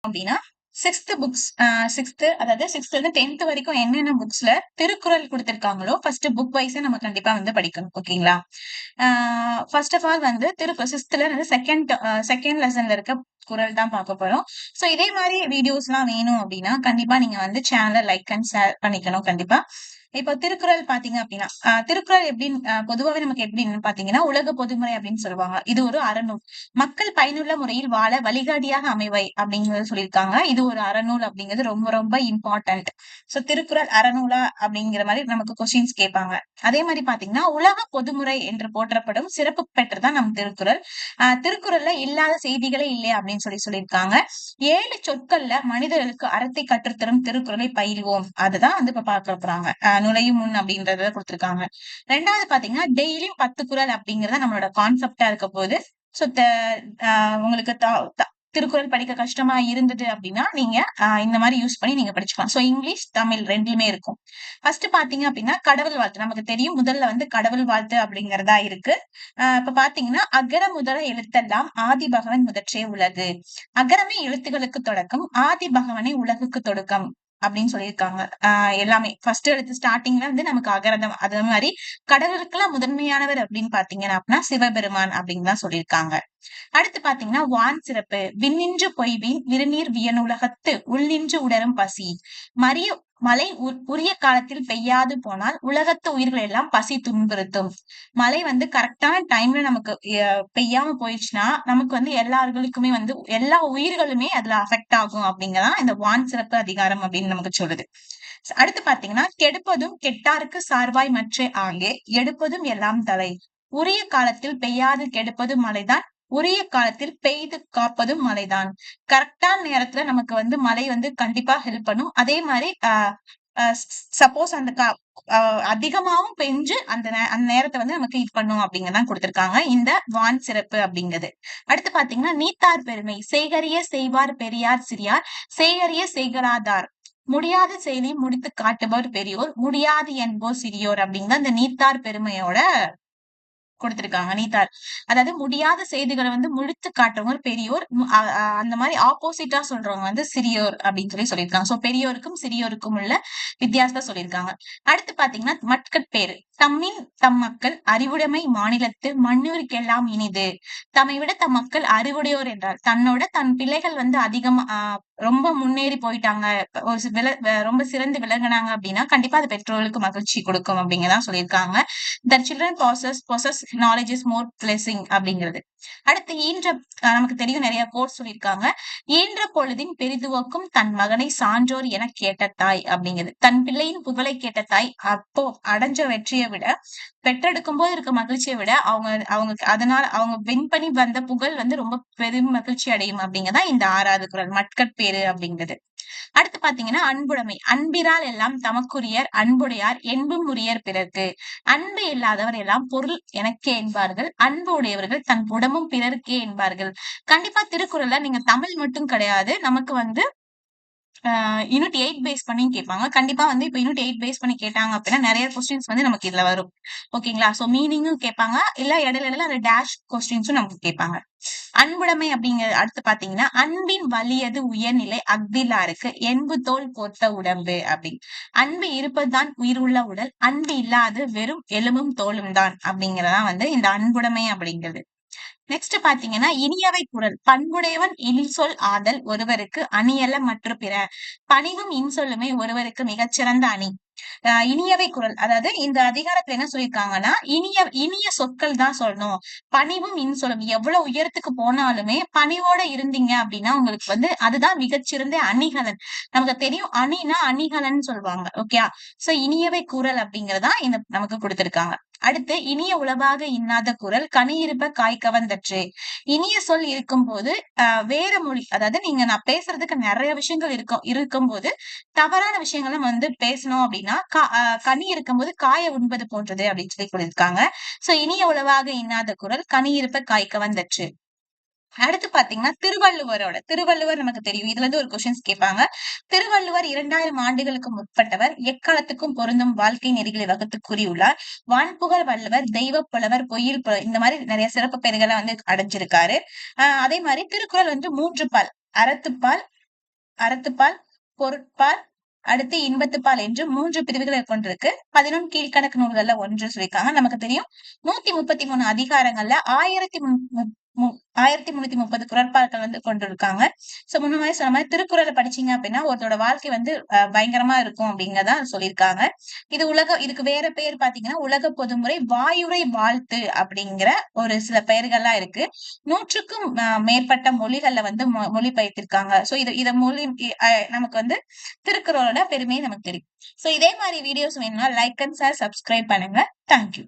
அப்படின்னா சிக்ஸ்த் இருந்து 10th வரைக்கும் என்னென்ன புக்ஸ்ல திருக்குறள் கொடுத்திருக்காங்களோ ஃபர்ஸ்ட் புக் வைஸ் நம்ம கண்டிப்பா வந்து படிக்கணும். ஓகேங்களா? ஃபர்ஸ்ட் ஆஃப் ஆல் வந்து சிக்ஸ்த்ல இருந்து செகண்ட் லெசன்ல இருக்க குறள் தான் பார்க்க போறோம். சோ இதே மாதிரி வீடியோஸ் எல்லாம் வேணும் அப்படின்னா கண்டிப்பா நீங்க வந்து சேனலை லைக் அண்ட் ஷேர் பண்ணிக்கணும் கண்டிப்பா. இப்போ திருக்குறள் பாத்தீங்க அப்படின்னா திருக்குறள் எப்படின்னு பொதுவாவே நமக்கு எப்படின்னு பாத்தீங்கன்னா உலக பொதுமுறை அப்படின்னு சொல்லுவாங்க. இது ஒரு அறநூல். மக்கள் பயனுள்ள முறையில் வாழ வழிகாட்டியாக அமைவை அப்படிங்கறது சொல்லியிருக்காங்க. இது ஒரு அறநூல் அப்படிங்கிறது ரொம்ப ரொம்ப இம்பார்ட்டன்ட். சோ திருக்குறள் அறநூலா அப்படிங்கிற மாதிரி நமக்கு கொஸ்டின்ஸ் கேட்பாங்க. அதே மாதிரி பாத்தீங்கன்னா உலக பொதுமுறை என்று போற்றப்படும் சிறப்பு பெற்றதான் நம் திருக்குறள். திருக்குறள்ல இல்லாத செய்திகளே இல்லையா அப்படின்னு சொல்லியிருக்காங்க. 7 சொற்கள்ல மனிதர்களுக்கு அறத்தை கற்றுத்தரும் திருக்குறளை பயில்வோம். அதுதான் வந்து இப்ப பார்க்க போறாங்க. நுழையும் முன் அப்படின்றத கொடுத்திருக்காங்க. 2வது பாத்தீங்கன்னா டெய்லியும் 10 குறள் அப்படிங்கறத நம்மளோட கான்செப்டா இருக்க போகுது. சோ உங்களுக்கு திருக்குறள் படிக்க கஷ்டமா இருந்தது அப்படின்னா நீங்க இந்த மாதிரி யூஸ் பண்ணி நீங்க படிச்சுக்கலாம். சோ இங்கிலீஷ் தமிழ் ரெண்டுலயுமே இருக்கும். ஃபர்ஸ்ட் பாத்தீங்க அப்படின்னா கடவுள் வாழ்த்து நமக்கு தெரியும். முதல்ல வந்து கடவுள் வாழ்த்து அப்படிங்கறதா இருக்கு. இப்ப பாத்தீங்கன்னா அகர முதல எழுத்தெல்லாம் ஆதி பகவன் முதற்றே உலகு. அகரமே எழுத்துகளுக்கு தொடக்கம், ஆதி பகவனே உலகுக்கு தொடக்கம் அப்படின்னு சொல்லியிருக்காங்க. எல்லாமே ஃபர்ஸ்ட் எழுத்து ஸ்டார்டிங்ல வந்து நமக்கு அகரதம். அதே மாதிரி கடவுளுக்கெல்லாம் முதன்மையானவர் அப்படின்னு பாத்தீங்கன்னா அப்படின்னா சிவபெருமான் அப்படின்னு தான் சொல்லியிருக்காங்க. அடுத்து பாத்தீங்கன்னா வான் சிறப்பு. விண்ணின்று பொய்வின் விருநீர் வியனுலகத்து உள்ளின்று உடரும் பசி. மரிய மழை உரிய காலத்தில் பெய்யாது போனால் உலகத்து உயிர்கள் எல்லாம் பசி துன்புறுத்தும். மழை வந்து கரெக்டான டைம்ல நமக்கு பெய்யாம போயிடுச்சுன்னா நமக்கு வந்து எல்லார்களுக்குமே வந்து எல்லா உயிர்களுமே அதுல அஃபெக்ட் ஆகும் அப்படிங்கறதான் இந்த வான் சிறப்பு அதிகாரம் அப்படின்னு நமக்கு சொல்லுது. அடுத்து பாத்தீங்கன்னா கெடுப்பதும் கெட்டாருக்கு சார்வாய் மற்றே ஆங்கே எடுப்பதும் எல்லாம் தலை. உரிய காலத்தில் பெய்யாது கெடுப்பதும் மழைதான், உரிய காலத்தில் பெய்து காப்பதும் மழைதான். கரெக்டான நேரத்துல நமக்கு வந்து மழை வந்து கண்டிப்பா ஹெல்ப் பண்ணும். அதே மாதிரி சப்போஸ் அந்த அதிகமாவும் பெஞ்சு அந்த நேரத்தை வந்து நமக்கு இது பண்ணும் அப்படிங்கறதான் கொடுத்திருக்காங்க இந்த வான் சிறப்பு அப்படிங்கிறது. அடுத்து பாத்தீங்கன்னா நீத்தார் பெருமை. செய்கரிய செய்வார் பெரியார் சிறியார் செய்கரிய செய்கலாதார். முடியாத செயலை முடித்து காட்டுபவர் பெரியோர் முடியாது என்போர் சிறியோர் அப்படிங்கிற அந்த நீத்தார் பெருமையோட கொடுத்திருக்காங்க. நீத்தார் அதாவது முடியாத செய்திகளை வந்து முழித்து காட்டுறவங்க பெரியோர், அந்த மாதிரி ஆப்போசிட்டா சொல்றவங்க வந்து சிறியோர் அப்படின்னு சொல்லியிருக்காங்க. சோ பெரியோருக்கும் சிறியோருக்கும் உள்ள வித்தியாசத்தை சொல்லியிருக்காங்க. அடுத்து பாத்தீங்கன்னா மட்கட்பேரு. தம்மின் தம் மக்கள் அறிவுடைமை மாநிலத்து மண்ணூருக்கெல்லாம் இனிது. தம்மை விட தம் மக்கள் அறிவுடையோர் என்றார். தன்னோட தன் பிள்ளைகள் வந்து அதிகமா ரொம்ப முன்னேறி போயிட்டாங்க, ரொம்ப சிறந்து விளங்குனாங்க அப்படின்னா கண்டிப்பா அது பெற்றோர்களுக்கு மகிழ்ச்சி கொடுக்கும் அப்படிங்கதான் சொல்லியிருக்காங்க. The children possess knowledge is more blessing அப்படிங்கிறது. அடுத்து நமக்கு தெரியும் நிறைய கோர்ஸ் சொல்லியிருக்காங்க. ஈன்ற பொழுதின் பெரிதுவக்கும் தன் மகனை சான்றோர் என கேட்ட தாய் அப்படிங்கிறது. தன் பிள்ளையின் புகழை கேட்ட தாய் அப்போ அடைஞ்ச வெற்றியை விட பெற்றெடுக்கும் போது இருக்க மகிழ்ச்சியை விட அதனால அவங்க வின் பண்ணி வந்த புகழ் வந்து ரொம்ப பெரும் மகிழ்ச்சி அடையும் அப்படிங்கதான் இந்த 6வது குறள் மட்கட்பேறு அப்படிங்கிறது. அடுத்து பாத்தீங்கன்னா அன்புடைமை. அன்பிரால் எல்லாம் தமக்குரியர் அன்புடையார் என்பும் உரியர் பிறர்க்கு. அன்பு இல்லாதவர் எல்லாம் பொருள் எனக்கே என்பார்கள், அன்பு உடையவர்கள் தன் உடம்பும் பிறருக்கே என்பார்கள். கண்டிப்பா திருக்குறள்ல நீங்க தமிழ் மட்டும் கிடையாது, நமக்கு வந்து யூனிட் 8 பேஸ் பண்ணி கேட்பாங்க. கண்டிப்பா வந்து இப்ப யூனிட் 8 பேஸ் பண்ணி கேட்டாங்க அப்படின்னா நிறைய கொஸ்டின்ஸ் வந்து நமக்கு இதுல வரும். ஓகேங்களா? சோ மீனிங்கும் கேட்பாங்க, இல்ல இடையில அந்த டேஷ் கொஸ்டின்ஸும் நமக்கு கேட்பாங்க. அன்புடைமை அப்படிங்கிற அடுத்து பாத்தீங்கன்னா அன்பின் வலியது உயர்நிலை அக்திலாருக்கு என்பு தோல் போர்த்த உடம்பு அப்படி. அன்பு இருப்பதுதான் உயிர் உள்ள உடல், அன்பு இல்லாது வெறும் எலும்பும் தோலும் தான் அப்படிங்கறதான் வந்து இந்த அன்புடைமை அப்படிங்கிறது. நெக்ஸ்ட் பாத்தீங்கன்னா இனியவை குறள். பண்புடையவன் இன்சொல் ஆதல் ஒருவருக்கு அணியல மற்ற பிற. பணிவும் இன்சொல்லுமே ஒருவருக்கு மிகச்சிறந்த அணி. இனியவை குறள் அதாவது இந்த அதிகாரத்துல என்ன சொல்லியிருக்காங்கன்னா இனிய சொற்கள் தான் சொல்லணும். பணிவும் இன்சொல்லும் எவ்வளவு உயரத்துக்கு போனாலுமே பணிவோட இருந்தீங்க அப்படின்னா உங்களுக்கு வந்து அதுதான் மிகச்சிறந்த அணிகலன். நமக்கு தெரியும் அணினா அணிகலன் சொல்லுவாங்க. ஓகே, சோ இனியவை குறள் அப்படிங்கறதா இந்த நமக்கு கொடுத்திருக்காங்க. அடுத்து இனிய உளவாக இன்னாத குறள் கனியிருப்ப காய்கவந்தற்று. இனிய சொல் இருக்கும் போது வேற மொழி அதாவது நான் பேசுறதுக்கு நிறைய விஷயங்கள் இருக்கும் போது தவறான விஷயங்களை வந்து பேசணும் அப்படின்னா கனி இருக்கும்போது காய உண்பது போன்றது அப்படின்னு சொல்லி கொடுத்திருக்காங்க. சோ இனிய உளவாக இன்னாத குறள் கனி இருப்ப காய்கவந்தற்று. அடுத்து பாத்தீங்கன்னா திருவள்ளுவர் நமக்கு தெரியும். இதுல இருந்து ஒரு கொஸ்டின்ஸ் கேட்பாங்க. திருவள்ளுவர் 2000 ஆண்டுகளுக்கு முற்பட்டவர், எக்காலத்துக்கும் பொருந்தும் வாழ்க்கை நெறிகளை வகுத்து கூறியுள்ளார். வான்புகழ் வள்ளுவர், தெய்வ புலவர், பொய்யில் இந்த மாதிரி நிறைய சிறப்பு பெயர்களை வந்து அடைஞ்சிருக்காரு. அதே மாதிரி திருக்குறள் வந்து 3 பால், அறத்துப்பால், அறத்துப்பால், பொருட்பால், அடுத்து இன்பத்துப்பால் என்று 3 பிரிவுகளை கொண்டிருக்கு. 11 கீழ்க்கணக்கு நூல்கள்ல ஒன்று சொல்லியிருக்காங்க. நமக்கு தெரியும் 133 அதிகாரங்கள்ல 1330 குறட்பாக்கள் வந்து கொண்டிருக்காங்க. சோ முன்னாடி சொன்ன மாதிரி திருக்குறளை படிச்சீங்க அப்படின்னா ஒருத்தரோட வாழ்க்கை வந்து பயங்கரமா இருக்கும் அப்படிங்கறத சொல்லியிருக்காங்க. இதுக்கு வேற பெயர் பாத்தீங்கன்னா உலக பொதுமுறை வாயுரை வாழ்த்து அப்படிங்கிற ஒரு சில பெயர்கள்லாம் இருக்கு. 100க்கும் மேற்பட்ட மொழிகள்ல வந்து மொழிபெயர்த்திருக்காங்க. சோ இத மொழி நமக்கு வந்து திருக்குறளோட பெருமையை நமக்கு தெரியும். சோ இதே மாதிரி வீடியோஸ் வேணும்னா லைக் அண்ட் ஷேர், சப்ஸ்கிரைப் பண்ணுங்க. தேங்க்யூ.